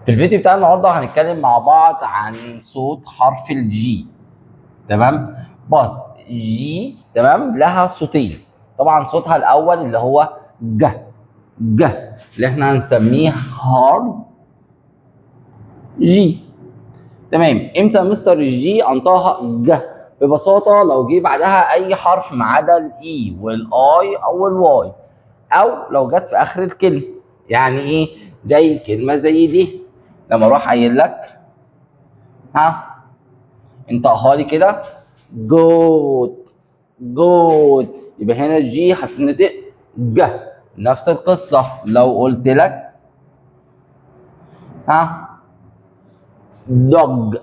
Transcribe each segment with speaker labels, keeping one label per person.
Speaker 1: في الفيديو بتاع النهارده هنتكلم مع بعض عن صوت حرف الجي. تمام. بص، جي تمام لها صوتين. طبعا صوتها الاول اللي هو ج، ج اللي احنا هنسميه هارد جي. تمام. امتى مستر الجي انطقها ج؟ ببساطه لو جه بعدها اي حرف ما عدا الاي والاي او الواي، او لو جت في اخر الكلمه. يعني ايه؟ زي كلمه زي دي لما اروح قايل لك انطقها لي كده جود، جود، يبقى هنا الجي هتنطق ج. نفس القصه لو قلت لك دوج،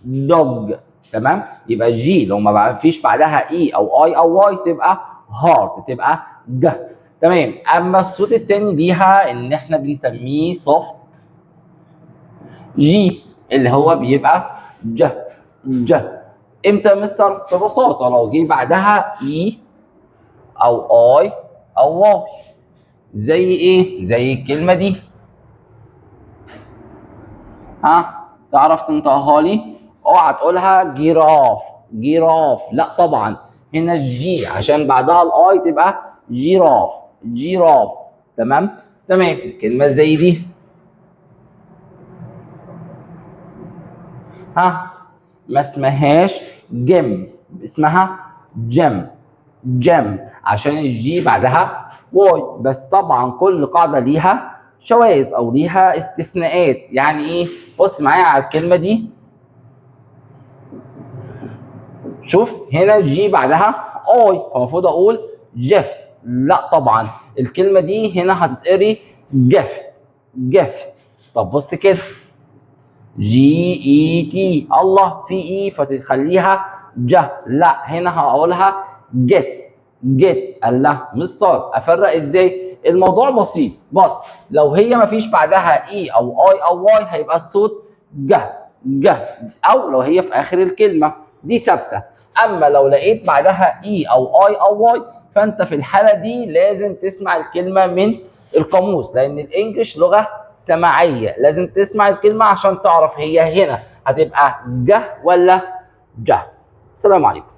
Speaker 1: دوج. تمام. يبقى الجي لو ما فيش بعدها اي او اي او واي تبقى هارد، تبقى ج. تمام. اما الصوت التاني ليها ان احنا بنسميه سوفت جي، اللي هو بيبقى ج، ج. امتى يا مستر؟ ببساطه لو جه بعدها اي او اي او واي. زي ايه؟ زي الكلمه دي. تعرف تنطقها لي؟ اوعى تقولها جيراف، جيراف، لا طبعا. هنا الجي عشان بعدها الاي تبقى جيراف، جيراف. تمام. تمام. كلمه زي دي ما اسمهاش جيم، اسمها جيم، جيم، عشان الجي بعدها واي. بس طبعا كل قاعده ليها شواذ او ليها استثناءات. يعني ايه؟ بص معايا على الكلمه دي، شوف هنا الجي بعدها اي، فالمفروض اقول جفت. لا طبعا، الكلمه دي هنا هتتقري جفت، جفت. طب بص كده، جي اي تي، الله، في اي فتخليها ج. لا، هنا هقولها جت، جت. الله مستر افرق ازاي؟ الموضوع بسيط. بص، لو هي ما فيش بعدها اي او اي او واي هيبقى الصوت ج، ج. او لو هي في اخر الكلمه دي ثابته. اما لو لقيت بعدها اي او اي او واي فانت في الحاله دي لازم تسمع الكلمه من القاموس، لان الانجليش لغه سماعيه، لازم تسمع الكلمه عشان تعرف هي هنا هتبقى ج ولا ج. السلام عليكم.